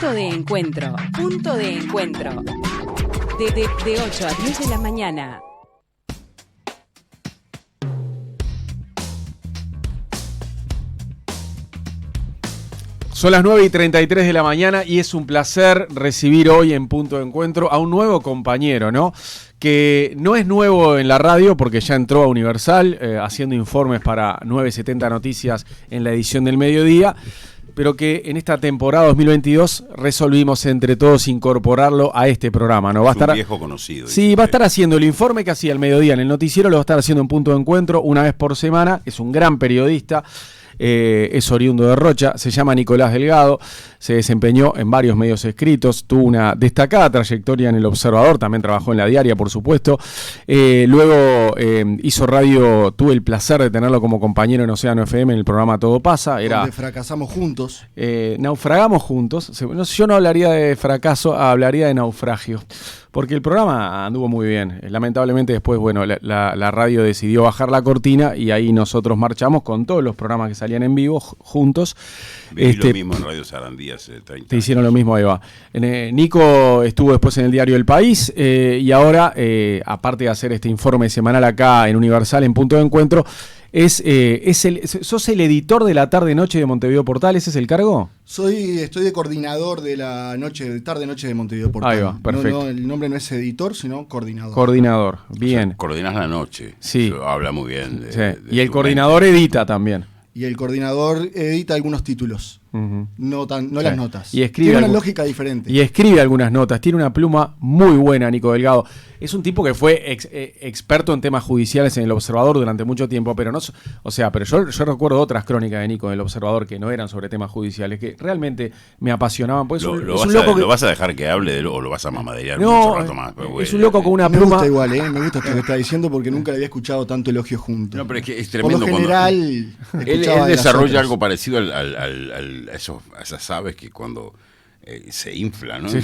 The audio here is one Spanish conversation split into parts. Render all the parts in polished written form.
Punto de encuentro. Punto de encuentro. De 8 a 10 de la mañana. Son las 9:33 de la mañana y es un placer recibir hoy en Punto de Encuentro a un nuevo compañero, ¿no? Que no es nuevo en la radio porque ya entró a Universal haciendo informes para 970 Noticias en la edición del mediodía, pero que en esta temporada 2022 resolvimos entre todos incorporarlo a este programa, ¿no? Va a estar un viejo conocido. Sí, va a estar haciendo el informe que hacía al mediodía en el noticiero, lo va a estar haciendo en Punto de Encuentro una vez por semana. Es un gran periodista. Es oriundo de Rocha, se llama Nicolás Delgado, se desempeñó en varios medios escritos, tuvo una destacada trayectoria en El Observador, también trabajó en La Diaria, por supuesto. Luego hizo radio, tuve el placer de tenerlo como compañero en Océano FM en el programa Todo Pasa. Donde fracasamos juntos. Naufragamos juntos. Yo no hablaría de fracaso, hablaría de naufragio. Porque el programa anduvo muy bien. Lamentablemente después, bueno, la radio decidió bajar la cortina y ahí nosotros marchamos con todos los programas que salían en vivo juntos. Viví lo mismo en Radio Sarandí hace 30 años. Te hicieron lo mismo, ahí va. Nico estuvo después en el diario El País y ahora, aparte de hacer este informe semanal acá en Universal, en Punto de Encuentro, ¿sos el editor de la tarde-noche de Montevideo Portal? ¿Ese es el cargo? Estoy de coordinador de la tarde-noche de Montevideo Portal. Ahí va, perfecto. No, el nombre no es editor, sino coordinador. Coordinador, bien. O sea, coordinás la noche. Sí. Eso habla muy bien. Y el coordinador edita también. Y el coordinador edita algunos títulos, no las notas. Y escribe tiene una lógica diferente. Y escribe algunas notas. Tiene una pluma muy buena, Nico Delgado. Es un tipo que fue experto en temas judiciales en El Observador durante mucho tiempo, pero pero yo recuerdo otras crónicas de Nico en El Observador que no eran sobre temas judiciales, que realmente me apasionaban. Pues ¿Lo vas a dejar que hable o lo vas a mamaderear mucho rato más? Es un loco con una pluma. Me gusta igual, me gusta esto que está diciendo porque nunca le había escuchado tanto elogio junto. No, pero es que es tremendo. Por lo general, él desarrolla algo parecido a esas aves que cuando se infla, ¿no? Sí.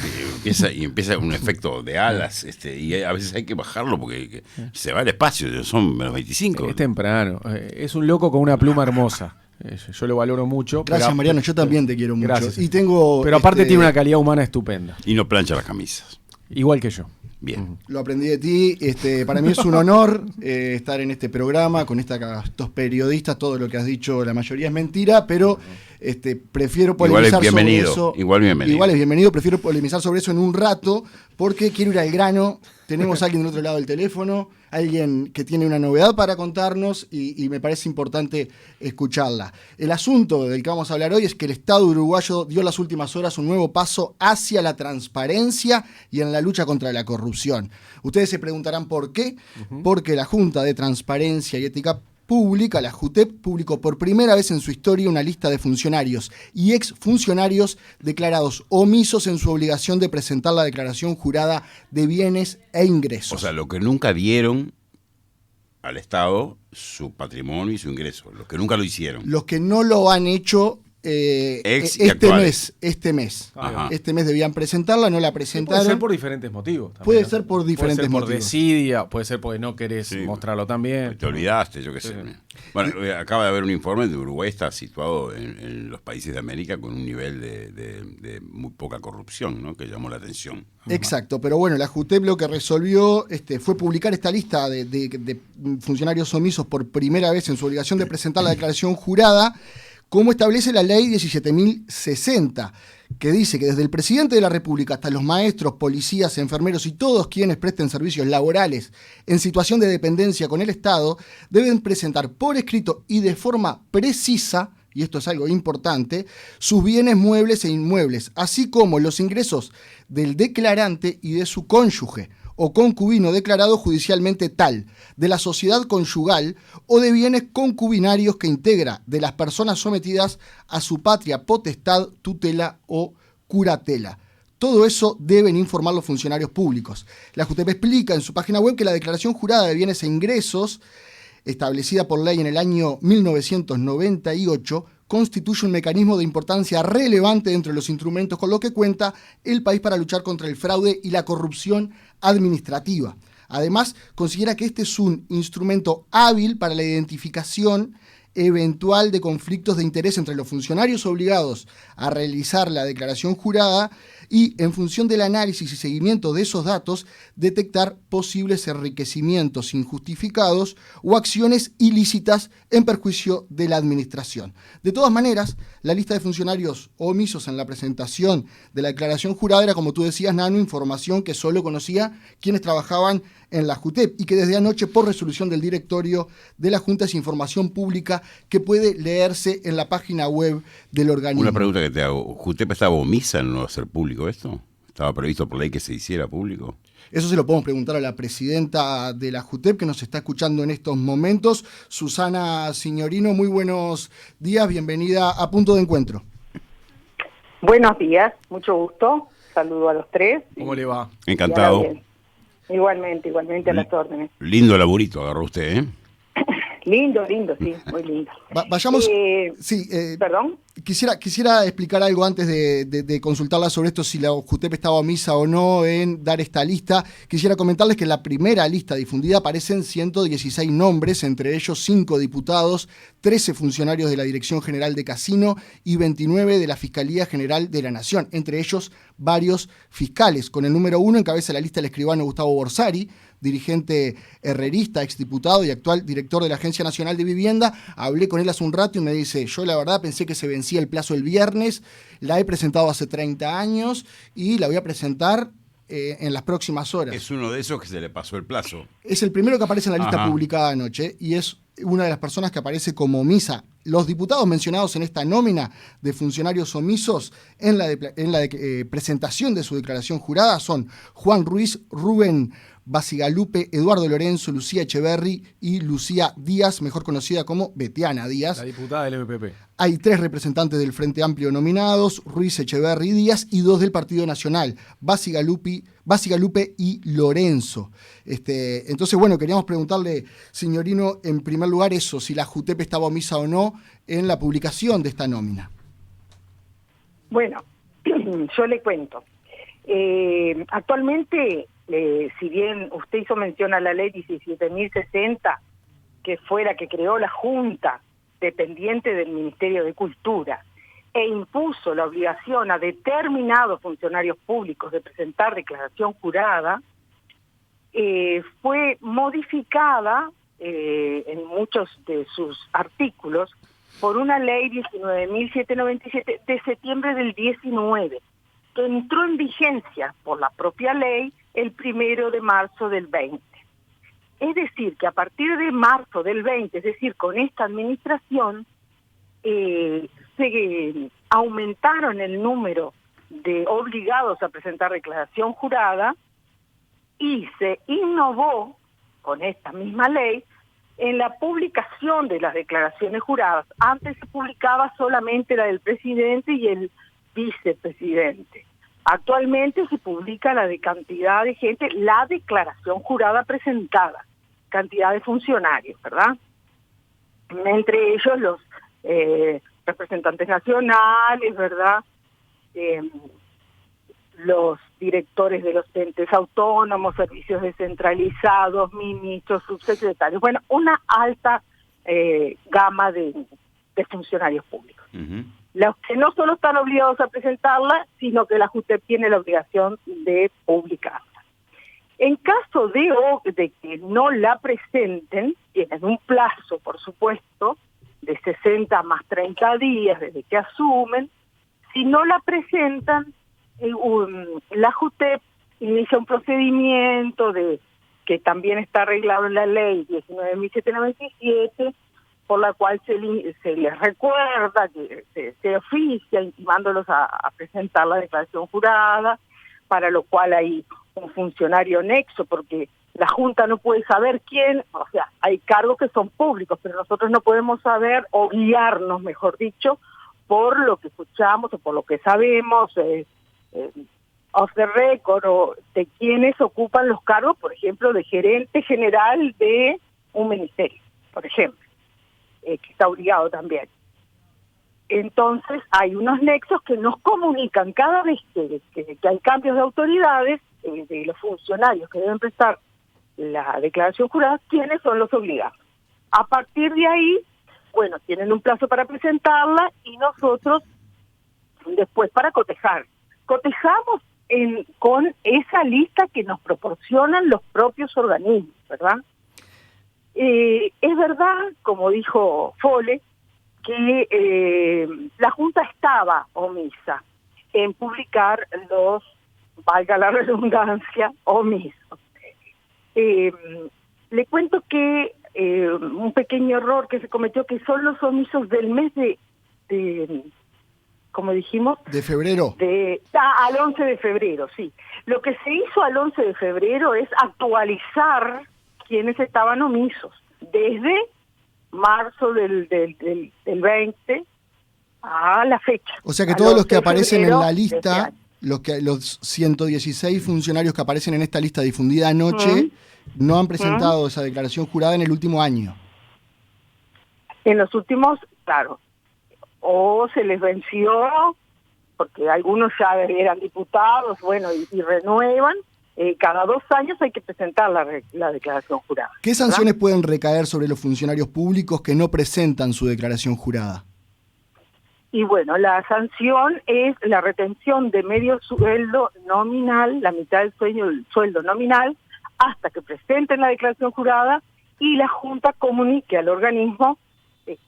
Y empieza un efecto de alas, y a veces hay que bajarlo porque se va al espacio, son menos 25. Es temprano. Es un loco con una pluma hermosa. Yo lo valoro mucho. Gracias, Mariano, yo también te quiero mucho. Gracias. Pero aparte tiene una calidad humana estupenda. Y no plancha las camisas. Igual que yo. Bien. Lo aprendí de ti. Para mí es un honor estar en este programa con estos periodistas. Todo lo que has dicho, la mayoría es mentira, pero prefiero polemizar sobre eso. Igual es bienvenido. Prefiero polemizar sobre eso en un rato porque quiero ir al grano. Tenemos a alguien del otro lado del teléfono, alguien que tiene una novedad para contarnos y me parece importante escucharla. El asunto del que vamos a hablar hoy es que el Estado uruguayo dio en las últimas horas un nuevo paso hacia la transparencia y en la lucha contra la corrupción. Ustedes se preguntarán por qué. Porque la Junta de Transparencia y Ética Pública, la JUTEP, publicó por primera vez en su historia una lista de funcionarios y exfuncionarios declarados omisos en su obligación de presentar la declaración jurada de bienes e ingresos. O sea, lo que nunca dieron al Estado, su patrimonio y su ingreso. Los que nunca lo hicieron. Los que no lo han hecho este mes. Ajá. Este mes debían presentarla, no la presentaron. Puede ser por diferentes motivos. También, puede ¿no? ser por diferentes motivos. Por desidia, puede ser porque no querés mostrarlo también. Te olvidaste, yo qué sé. Bueno, acaba de haber un informe de Uruguay, está situado en los países de América con un nivel de muy poca corrupción, ¿no? Que llamó la atención. Exacto, pero bueno, la JUTEP lo que resolvió fue publicar esta lista de funcionarios omisos por primera vez en su obligación de presentar la declaración jurada, como establece la ley 17.060, que dice que desde el presidente de la República hasta los maestros, policías, enfermeros y todos quienes presten servicios laborales en situación de dependencia con el Estado deben presentar por escrito y de forma precisa, y esto es algo importante, sus bienes muebles e inmuebles, así como los ingresos del declarante y de su cónyuge o concubino declarado judicialmente tal, de la sociedad conyugal o de bienes concubinarios que integra de las personas sometidas a su patria potestad, tutela o curatela. Todo eso deben informar los funcionarios públicos. La JUTEP explica en su página web que la declaración jurada de bienes e ingresos, establecida por ley en el año 1998, constituye un mecanismo de importancia relevante entre los instrumentos con los que cuenta el país para luchar contra el fraude y la corrupción administrativa. Además, considera que este es un instrumento hábil para la identificación eventual de conflictos de interés entre los funcionarios obligados a realizar la declaración jurada y, en función del análisis y seguimiento de esos datos, detectar posibles enriquecimientos injustificados o acciones ilícitas en perjuicio de la administración. De todas maneras, la lista de funcionarios omisos en la presentación de la declaración jurada era, como tú decías, Nano, información que solo conocía quienes trabajaban en la JUTEP y que desde anoche, por resolución del directorio de la Junta, es información pública que puede leerse en la página web del organismo. Una pregunta que te hago. ¿JUTEP estaba omisa en no hacer público esto? ¿Estaba previsto por ley que se hiciera público? Eso se lo podemos preguntar a la presidenta de la JUTEP, que nos está escuchando en estos momentos, Susana Signorino. Muy buenos días, bienvenida a Punto de Encuentro. Buenos días, mucho gusto. Saludo a los tres. ¿Cómo le va? Encantado. Igualmente a las órdenes. Lindo laburito agarró usted, ¿eh? Lindo, sí, muy lindo. Vayamos. ¿Perdón? Quisiera explicar algo antes de consultarla sobre esto, si la JUTEP estaba omisa o no en dar esta lista. Quisiera comentarles que en la primera lista difundida aparecen 116 nombres, entre ellos 5 diputados, 13 funcionarios de la Dirección General de Casino y 29 de la Fiscalía General de la Nación, entre ellos varios fiscales. Con el número 1 encabeza la lista el escribano Gustavo Borsari, dirigente herrerista, exdiputado y actual director de la Agencia Nacional de Vivienda. Hablé con él hace un rato y me dice: yo la verdad pensé que se vencía el plazo el viernes, la he presentado hace 30 años y la voy a presentar en las próximas horas. Es uno de esos que se le pasó el plazo. Es el primero que aparece en la lista publicada anoche y es una de las personas que aparece como omisa. Los diputados mencionados en esta nómina de funcionarios omisos en la presentación de su declaración jurada son Juan Ruiz, Rubén Basigalupe, Eduardo Lorenzo, Lucía Echeverri y Lucía Díaz, mejor conocida como Betiana Díaz. La diputada del MPP. Hay 3 representantes del Frente Amplio nominados: Ruiz, Echeverri y Díaz, y 2 del Partido Nacional, Basigalupe y Lorenzo. Entonces, bueno, queríamos preguntarle, Signorino, en primer lugar eso, si la JUTEP estaba omisa o no en la publicación de esta nómina. Bueno, yo le cuento. Actualmente, si bien usted hizo mención a la ley 17.060, que fue la que creó la Junta, dependiente del Ministerio de Cultura, e impuso la obligación a determinados funcionarios públicos de presentar declaración jurada, fue modificada en muchos de sus artículos por una ley 19.797 de septiembre del 19, que entró en vigencia por la propia ley el 1 de marzo del 20. Es decir, que a partir de marzo del 20, es decir, con esta administración, se aumentaron el número de obligados a presentar declaración jurada y se innovó con esta misma ley en la publicación de las declaraciones juradas. Antes se publicaba solamente la del presidente y el vicepresidente. Actualmente se publica la de cantidad de gente, la declaración jurada presentada, cantidad de funcionarios, ¿verdad? Entre ellos los representantes nacionales, ¿verdad? Los directores de los entes autónomos, servicios descentralizados, ministros, subsecretarios. Bueno, una alta gama de funcionarios públicos. Uh-huh. Los que no solo están obligados a presentarla, sino que la JUTEP tiene la obligación de publicarla. En caso de que no la presenten, tienen un plazo, por supuesto, de 60 más 30 días desde que asumen. Si no la presentan, la JUTEP inicia un procedimiento que también está arreglado en la ley 19.797, por la cual se les recuerda, que se oficia intimándolos a presentar la declaración jurada, para lo cual hay un funcionario nexo, porque la Junta no puede saber quién, o sea, hay cargos que son públicos, pero nosotros no podemos saber, o guiarnos, mejor dicho, por lo que escuchamos o por lo que sabemos, off the record, o de quienes ocupan los cargos, por ejemplo, de gerente general de un ministerio, por ejemplo, que está obligado también. Entonces hay unos nexos que nos comunican cada vez que hay cambios de autoridades, de los funcionarios que deben prestar la declaración jurada, quiénes son los obligados. A partir de ahí bueno, tienen un plazo para presentarla y nosotros después para cotejar. Cotejamos con esa lista que nos proporcionan los propios organismos, ¿verdad? Es verdad, como dijo Fole, que la Junta estaba omisa en publicar los, valga la redundancia, omisos. Le cuento que un pequeño error que se cometió, que son los omisos del mes de como dijimos... ¿De febrero? Al 11 de febrero, sí. Lo que se hizo al 11 de febrero es actualizar quienes estaban omisos, desde marzo del 20 a la fecha. O sea que todos los que aparecen en la lista, los 116 funcionarios que aparecen en esta lista difundida anoche, no han presentado esa declaración jurada en el último año. En los últimos, claro, o se les venció, porque algunos ya eran diputados, bueno, y renuevan. Cada 2 años hay que presentar la declaración jurada. ¿Qué sanciones pueden recaer sobre los funcionarios públicos que no presentan su declaración jurada? Y bueno, la sanción es la retención de medio sueldo nominal, la mitad del sueldo nominal, hasta que presenten la declaración jurada y la Junta comunique al organismo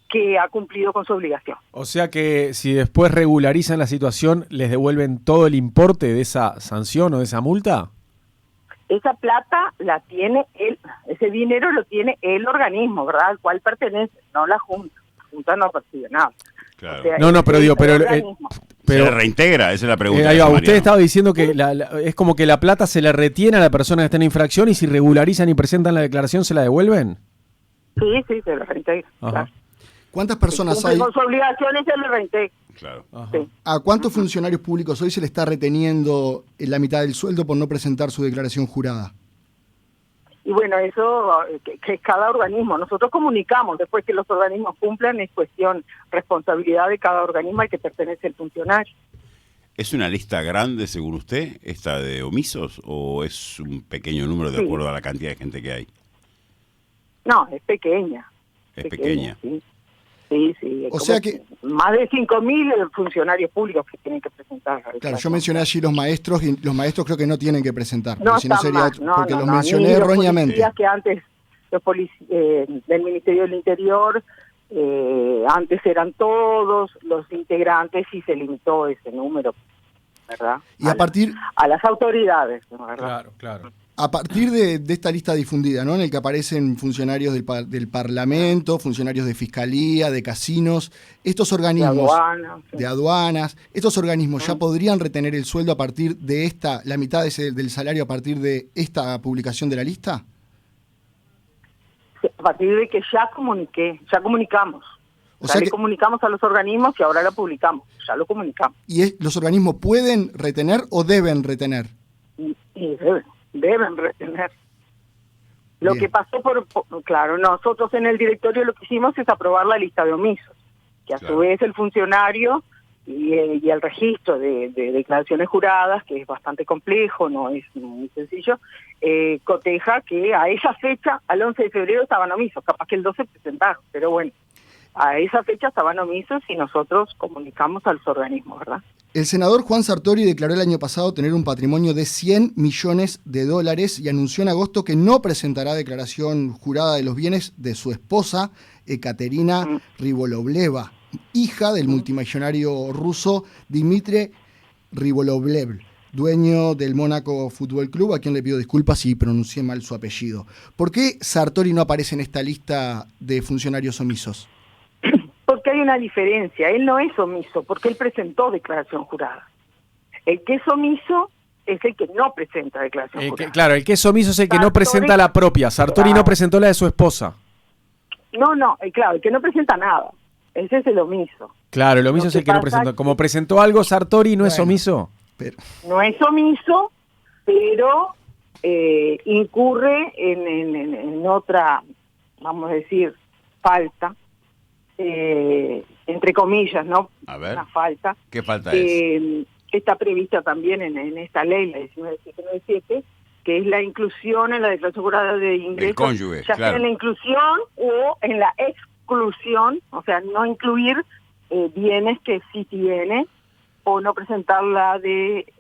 que ha cumplido con su obligación. O sea que si después regularizan la situación, ¿les devuelven todo el importe de esa sanción o de esa multa? Esa plata la tiene ese dinero lo tiene el organismo, ¿verdad? Al cual pertenece, no la Junta. La Junta no percibe nada. Claro. O sea, pero ¿se reintegra? Esa es la pregunta. Usted estaba diciendo que es como que la plata se le retiene a la persona que está en infracción y si regularizan y presentan la declaración, ¿se la devuelven? Sí, se la reintegra. Claro. ¿Cuántas personas hay? Con sus obligaciones se le reintegra. Claro. Sí. ¿A cuántos funcionarios públicos hoy se le está reteniendo la mitad del sueldo por no presentar su declaración jurada? Y bueno, eso que es cada organismo. Nosotros comunicamos, después que los organismos cumplan, es cuestión, responsabilidad de cada organismo al que pertenece el funcionario. ¿Es una lista grande, según usted, esta de omisos, o es un pequeño número de acuerdo a la cantidad de gente que hay? No, es pequeña. Es pequeña. Sí. O sea que más de 5.000 funcionarios públicos que tienen que presentar. Claro, yo mencioné allí los maestros y los maestros creo que no tienen que presentar. No, si no sería porque los mencioné ni erróneamente. Los que antes los del Ministerio del Interior antes eran todos los integrantes y se limitó ese número, ¿verdad? Y a las autoridades, ¿verdad? Claro. A partir de esta lista difundida, ¿no? En el que aparecen funcionarios del Parlamento, funcionarios de Fiscalía, de casinos, estos organismos de aduanas, estos organismos ya podrían retener el sueldo a partir de la mitad del salario a partir de esta publicación de la lista. A partir de que ya comunicamos. Le comunicamos a los organismos y ahora la publicamos, ya lo comunicamos. ¿Y los organismos pueden retener o deben retener? Y deben retener. Lo que pasó claro, nosotros en el directorio lo que hicimos es aprobar la lista de omisos, que a su vez el funcionario y el registro de declaraciones juradas, que es bastante complejo, no es muy sencillo, coteja que a esa fecha, al 11 de febrero, estaban omisos, capaz que el 12 presentaron, pero bueno, a esa fecha estaban omisos y nosotros comunicamos a los organismos, ¿verdad? El senador Juan Sartori declaró el año pasado tener un patrimonio de $100 millones y anunció en agosto que no presentará declaración jurada de los bienes de su esposa, Ekaterina Ribolovleva, hija del multimillonario ruso Dmitry Ribolovlev, dueño del Mónaco Fútbol Club, a quien le pido disculpas si pronuncié mal su apellido. ¿Por qué Sartori no aparece en esta lista de funcionarios omisos? Porque hay una diferencia. Él no es omiso, porque él presentó declaración jurada. El que es omiso es el que no presenta declaración jurada. Claro, el que es omiso es el que no presenta la propia. Sartori no presentó la de su esposa. No, claro, el que no presenta nada. Ese es el omiso. Claro, el omiso es el que no presentó. Como presentó algo Sartori, ¿no es omiso? No es omiso, pero incurre en otra, vamos a decir, falta. Entre comillas, ¿no? A ver, una falta. ¿Qué falta es? Está prevista también en esta ley, la 19797, que es la inclusión en la declaración jurada de ingresos, el cónyuge, ya sea en la inclusión o en la exclusión, o sea, no incluir bienes que sí tiene, o no presentar la de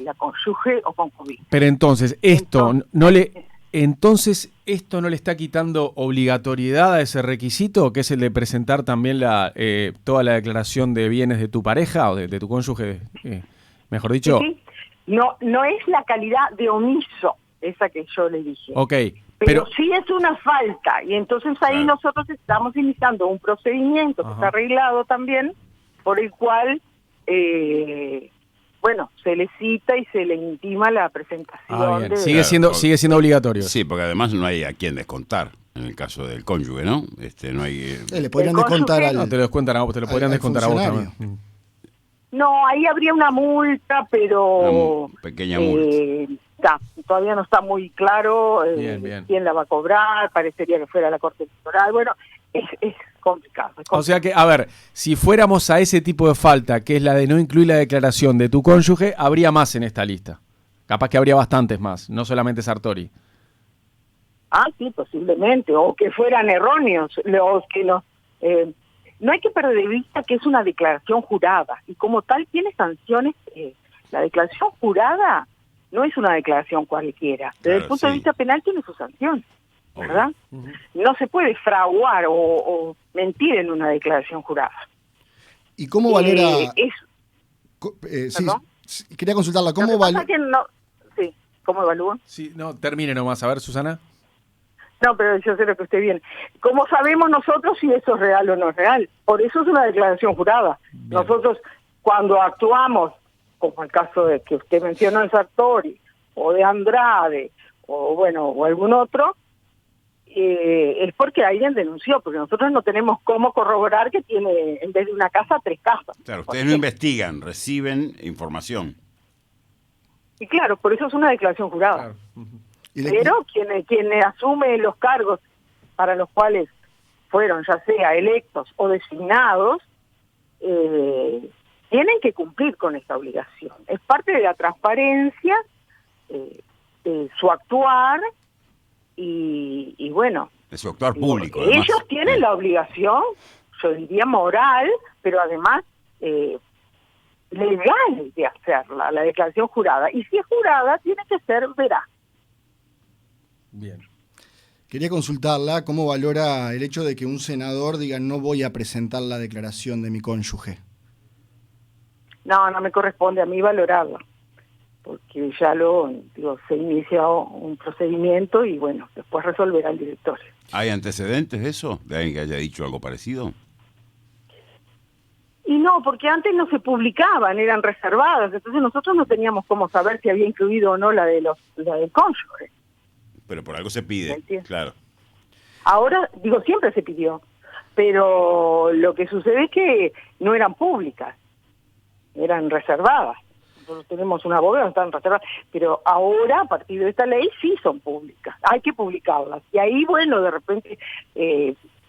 la cónyuge o concubina. Pero entonces, esto no le está quitando obligatoriedad a ese requisito, que es el de presentar también toda la declaración de bienes de tu pareja o de tu cónyuge, mejor dicho. Sí. No es la calidad de omiso esa que yo le dije. Ok, pero sí es una falta, y entonces ahí nosotros estamos iniciando un procedimiento que está arreglado también, por el cual se le cita y se le intima la presentación. Sigue siendo obligatorio. Sí, porque además no hay a quién descontar en el caso del cónyuge, ¿no? No hay. Le podrían descontar No, te lo descuentan a vos, te lo podrían descontar a vos también. No, ahí habría una multa, pero una pequeña multa. Todavía no está muy claro bien. quién la va a cobrar. Parecería que fuera la Corte Electoral. Bueno, es complicado. O sea que, a ver, si fuéramos a ese tipo de falta, que es la de no incluir la declaración de tu cónyuge, habría más en esta lista. Capaz que habría bastantes más, no solamente Sartori. Sí, posiblemente, o que fueran erróneos, los que no hay que perder de vista que es una declaración jurada, y como tal tiene sanciones. La declaración jurada no es una declaración cualquiera. Desde el punto de vista penal tiene sus sanciones, ¿verdad? No se puede fraguar o mentir en una declaración jurada. ¿Y cómo valora...? Quería consultarla, ¿cómo valora...? ¿Cómo evalúa? Sí, no, termine nomás. A ver, Susana. No, pero yo sé lo que usted viene. ¿Cómo sabemos nosotros si eso es real o no es real? Por eso es una declaración jurada. Bien. Nosotros, cuando actuamos, como el caso de que usted mencionó de Sartori, o de Andrade, o algún otro, es porque alguien denunció, porque nosotros no tenemos cómo corroborar que tiene, en vez de una casa, 3 casas. Claro, ustedes no investigan, reciben información. Y claro, por eso es una declaración jurada. Claro. Pero quien asume los cargos para los cuales fueron ya sea electos o designados, tienen que cumplir con esta obligación. Es parte de la transparencia, de su actuar y bueno. De su actuar público. Ellos tienen la obligación, yo diría moral, pero además legal de hacerla, la declaración jurada. Y si es jurada, tiene que ser veraz. Bien. Quería consultarla cómo valora el hecho de que un senador diga no voy a presentar la declaración de mi cónyuge. No me corresponde a mí valorarla, porque ya se inició un procedimiento y bueno, después resolverá el directorio. ¿Hay antecedentes de eso? ¿De alguien que haya dicho algo parecido? Y no, porque antes no se publicaban, eran reservadas, entonces nosotros no teníamos cómo saber si había incluido o no la del cónyuge. Pero por algo se pide, claro. Ahora, siempre se pidió, pero lo que sucede es que no eran públicas, eran reservadas. Nosotros tenemos una abogada, no están reservadas, pero ahora, a partir de esta ley, sí son públicas, hay que publicarlas. Y ahí, de repente,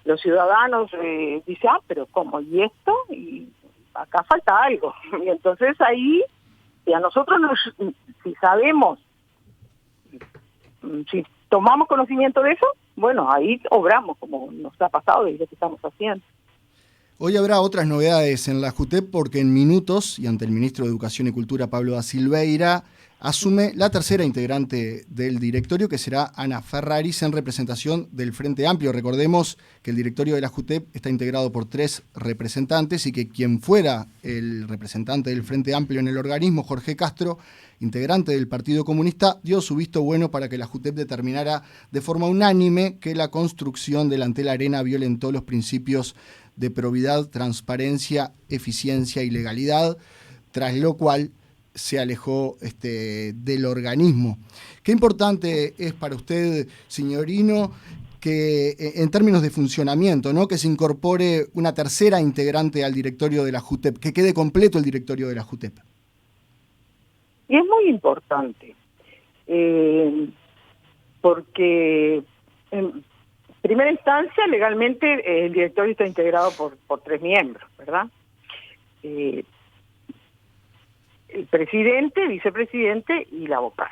los ciudadanos dicen, pero ¿cómo? ¿Y esto? Y acá falta algo. Y entonces ahí, y a nosotros, si sabemos, si tomamos conocimiento de eso, ahí obramos, como nos ha pasado y lo que estamos haciendo. Hoy habrá otras novedades en la JUTEP porque en minutos, y ante el ministro de Educación y Cultura, Pablo da Silveira, asume la tercera integrante del directorio, que será Ana Ferraris, en representación del Frente Amplio. Recordemos que el directorio de la JUTEP está integrado por 3 representantes y que quien fuera el representante del Frente Amplio en el organismo, Jorge Castro, integrante del Partido Comunista, dio su visto bueno para que la JUTEP determinara de forma unánime que la construcción del Antel Arena violentó los principios de probidad, transparencia, eficiencia y legalidad, tras lo cual se alejó del organismo. Qué importante es para usted, señorino, que en términos de funcionamiento, ¿no?, que se incorpore una tercera integrante al directorio de la JUTEP, que quede completo el directorio de la JUTEP. Y es muy importante, porque en primera instancia, legalmente, el directorio está integrado por 3 miembros, ¿verdad? El presidente, vicepresidente y la vocal.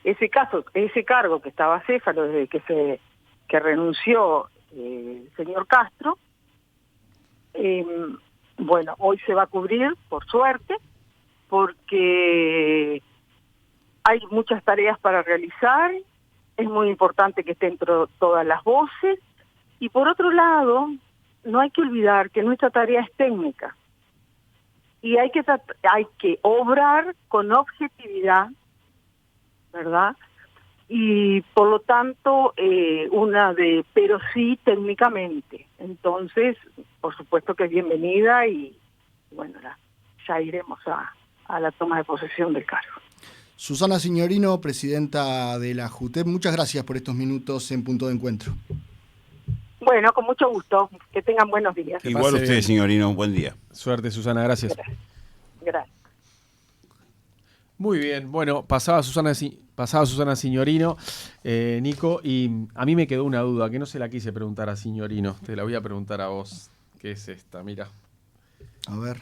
Ese cargo que estaba acéfalo desde que renunció el señor Castro, Bueno, hoy se va a cubrir, por suerte, porque hay muchas tareas para realizar, es muy importante que estén todas las voces, y por otro lado, no hay que olvidar que nuestra tarea es técnica, y hay que obrar con objetividad, ¿verdad? Y por lo tanto, pero sí técnicamente. Entonces, por supuesto que es bienvenida y bueno, ya iremos a la toma de posesión del cargo. Susana Signorino, presidenta de la JUTEP, muchas gracias por estos minutos en Punto de Encuentro. Bueno, con mucho gusto. Que tengan buenos días. Igual usted, Signorino, un buen día. Suerte, Susana, gracias. Gracias. Muy bien, bueno, pasaba Susana Signorino, Nico, y a mí me quedó una duda que no se la quise preguntar a Signorino, te la voy a preguntar a vos, ¿qué es esta? Mira. A ver.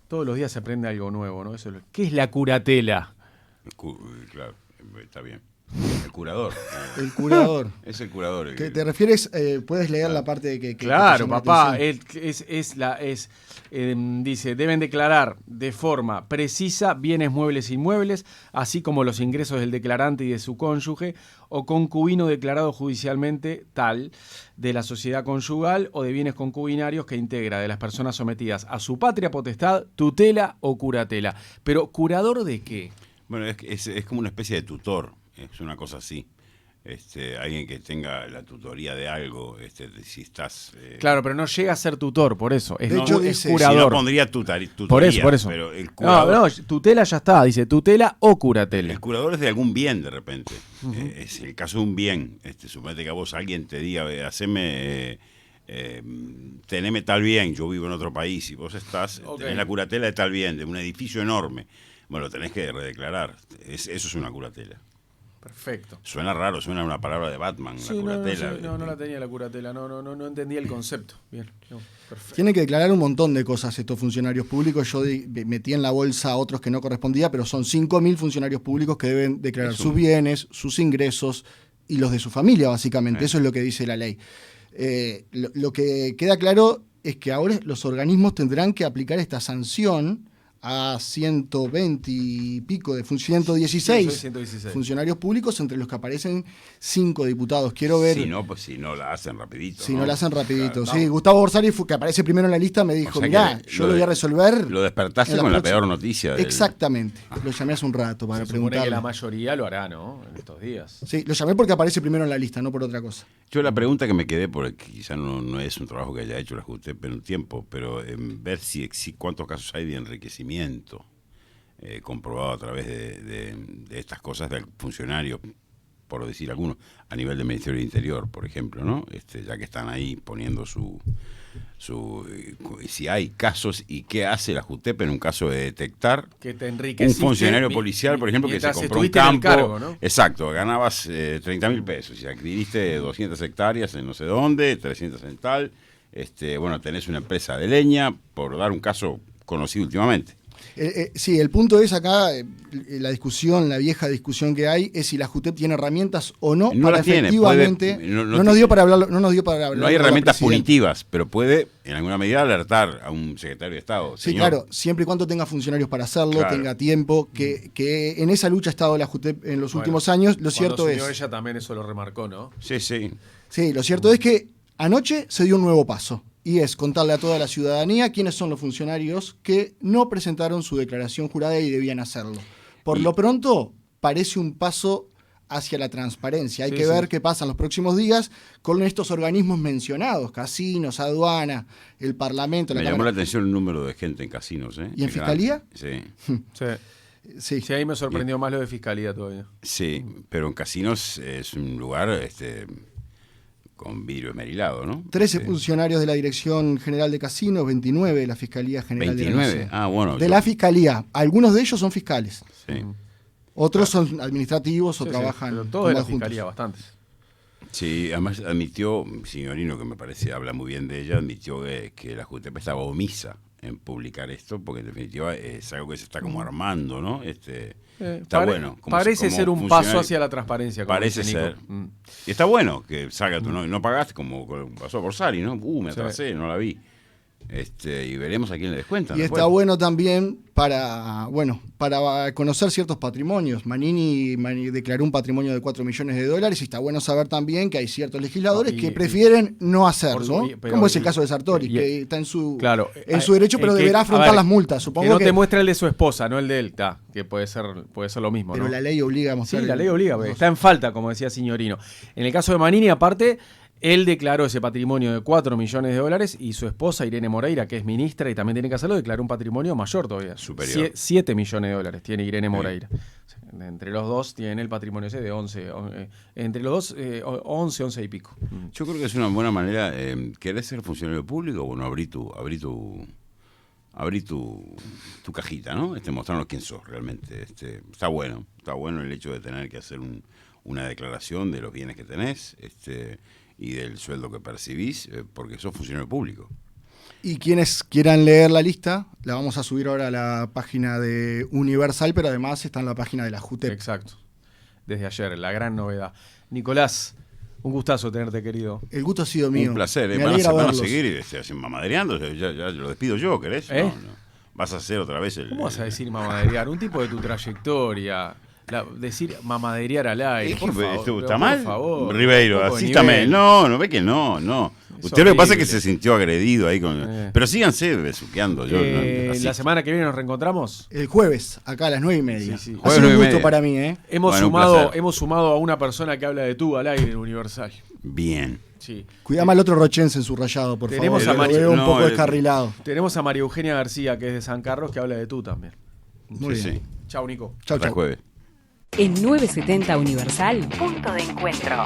Todos los días se aprende algo nuevo, ¿no? ¿Qué es la curatela? Claro, está bien. El curador. El curador. Es el curador. ¿Te refieres? Puedes leer la parte que claro, papá. Atención. Dice, deben declarar de forma precisa bienes muebles e inmuebles, así como los ingresos del declarante y de su cónyuge, o concubino declarado judicialmente tal, de la sociedad conyugal o de bienes concubinarios que integra de las personas sometidas a su patria potestad, tutela o curatela. Pero, ¿curador de qué? Bueno, es como una especie de tutor. Es una cosa así. Alguien que tenga la tutoría de algo, si estás... Claro, pero no llega a ser tutor, por eso. Es, de hecho, es dice, curador. Si no pondría tutoría. Por eso. Pero el curador, no, tutela ya está, dice tutela o curatela. el curador es de algún bien de repente. Es el caso de un bien. Suponete que a vos alguien te diga, teneme tal bien, yo vivo en otro país y vos tenés la curatela de tal bien, de un edificio enorme. Bueno, lo tenés que redeclarar. Eso es una curatela. Perfecto. Suena raro, suena una palabra de Batman, Sí, la curatela. No la tenía la curatela, no entendía el concepto. Bien, perfecto. Tienen que declarar un montón de cosas estos funcionarios públicos. Yo metí en la bolsa a otros que no correspondía, pero son 5.000 funcionarios públicos que deben declarar sus bienes, sus ingresos y los de su familia, básicamente. Eso es lo que dice la ley. Lo que queda claro es que ahora los organismos tendrán que aplicar esta sanción a 120 y pico de 116 funcionarios públicos, entre los que aparecen 5 diputados. Quiero ver... Si no la hacen rapidito. Si no la hacen rapidito, claro, sí. Gustavo Borsari, que aparece primero en la lista, me dijo, mirá, yo lo voy a resolver... Lo despertaste con la peor noticia. Exactamente. Lo llamé hace un rato para preguntarle. Que la mayoría lo hará, ¿no? En estos días. Sí, lo llamé porque aparece primero en la lista, no por otra cosa. Yo la pregunta que me quedé, porque quizá no es un trabajo que haya hecho la JUTEP en un tiempo, pero ver cuántos casos hay de enriquecimiento comprobado a través de estas cosas de funcionarios, por decir algunos, a nivel del Ministerio del Interior, por ejemplo, ¿no? Ya que están ahí poniendo si hay casos y qué hace la JUTEP en un caso de detectar que te un funcionario policial, por ejemplo, que se compró un campo, cargo, ¿no? Exacto, ganabas 30.000 pesos y adquiriste 200 hectáreas en no sé dónde, 300 en tal, bueno, tenés una empresa de leña, por dar un caso conocido últimamente. Sí, el punto es acá, la vieja discusión que hay, es si la JUTEP tiene herramientas o no, para efectivamente... No nos dio para hablar. No hay herramientas punitivas, pero puede, en alguna medida, alertar a un secretario de Estado. Sí, Señor, claro, siempre y cuando tenga funcionarios para hacerlo, claro, tenga tiempo, que en esa lucha ha estado la JUTEP en los últimos años. Lo cierto es... Ella también eso lo remarcó, ¿no? Sí. Sí, lo cierto es que anoche se dio un nuevo paso. Y es contarle a toda la ciudadanía quiénes son los funcionarios que no presentaron su declaración jurada y debían hacerlo. Por lo pronto, parece un paso hacia la transparencia. Hay que ver qué pasa en los próximos días con estos organismos mencionados, casinos, aduana, el Parlamento, la Me Cámara. llamó la atención el número de gente en casinos. ¿Y en Fiscalía? Sí. Sí, ahí me sorprendió más lo de Fiscalía todavía. Sí, pero en casinos es un lugar... con vidrio esmerilado, ¿no? 13 funcionarios de la Dirección General de Casinos, 29 de la Fiscalía General 29. de la Nación. Bueno. La Fiscalía. Algunos de ellos son fiscales. Sí. Otros son administrativos o trabajan. Pero todos de la Fiscalía, bastantes. Sí, además admitió, Signorino, que me parece, habla muy bien de ella, admitió que la JUTEP estaba omisa en publicar esto, porque en definitiva es algo que se está como armando, ¿no? Está bueno. Parece ser un paso hacia la transparencia. Parece ser. Y está bueno que salga tú, no pagaste como pasó por Sari, ¿no? Me atrasé, no la vi. y veremos a quién le descuentan. Y después. está bueno también para conocer ciertos patrimonios. Manini declaró un patrimonio de $4 millones y está bueno saber también que hay ciertos legisladores que prefieren no hacerlo, como es el caso de Sartori, que está en su derecho, pero deberá afrontar las multas. Supongo que no te muestra el de su esposa, no el de él, que puede ser lo mismo. Pero ¿no? la ley obliga a mostrar. Sí, la ley obliga, está en falta, como decía Signorino. En el caso de Manini, aparte, él declaró ese patrimonio de $4 millones y su esposa, Irene Moreira, que es ministra y también tiene que hacerlo, declaró un patrimonio mayor todavía. Superior. $7 millones tiene Irene Moreira. Entre los dos tiene el patrimonio ese de 11. Entre los dos, 11 y pico. Yo creo que es una buena manera. ¿Querés ser funcionario público? Bueno, abrí tu cajita, ¿no? Mostrarnos quién sos realmente. Está bueno el hecho de tener que hacer una declaración de los bienes que tenés, y del sueldo que percibís, porque sos funcionario público. Y quienes quieran leer la lista, la vamos a subir ahora a la página de Universal, pero además está en la página de la JUTEP. Exacto. Desde ayer, la gran novedad. Nicolás, un gustazo tenerte, querido. El gusto ha sido mío. Un placer. Me alegra van a verlos. seguir mamadereando. Ya lo despido yo, ¿querés? No. Vas a hacer otra vez ¿Cómo vas a decir mamaderear? Un tipo de tu trayectoria... decir mamaderear al aire, por favor, ¿está mal? Por favor, Ribeiro, así también. No ve que no. Usted lo que pasa es que se sintió agredido ahí pero síganse besuqueando. La semana que viene nos reencontramos. El jueves, acá a las 9:30. Sí. Ha sido un gusto para mí, Hemos sumado a una persona que habla de tú al aire en Universal. Bien. Sí. Cuidame al otro rochense en su rayado, por favor. Lo veo un poco descarrilado. Tenemos a María Eugenia García, que es de San Carlos, que habla de tú también. Muy bien. Sí. Chau, Nico. Chau. Hasta el jueves. En 970 Universal, punto de encuentro.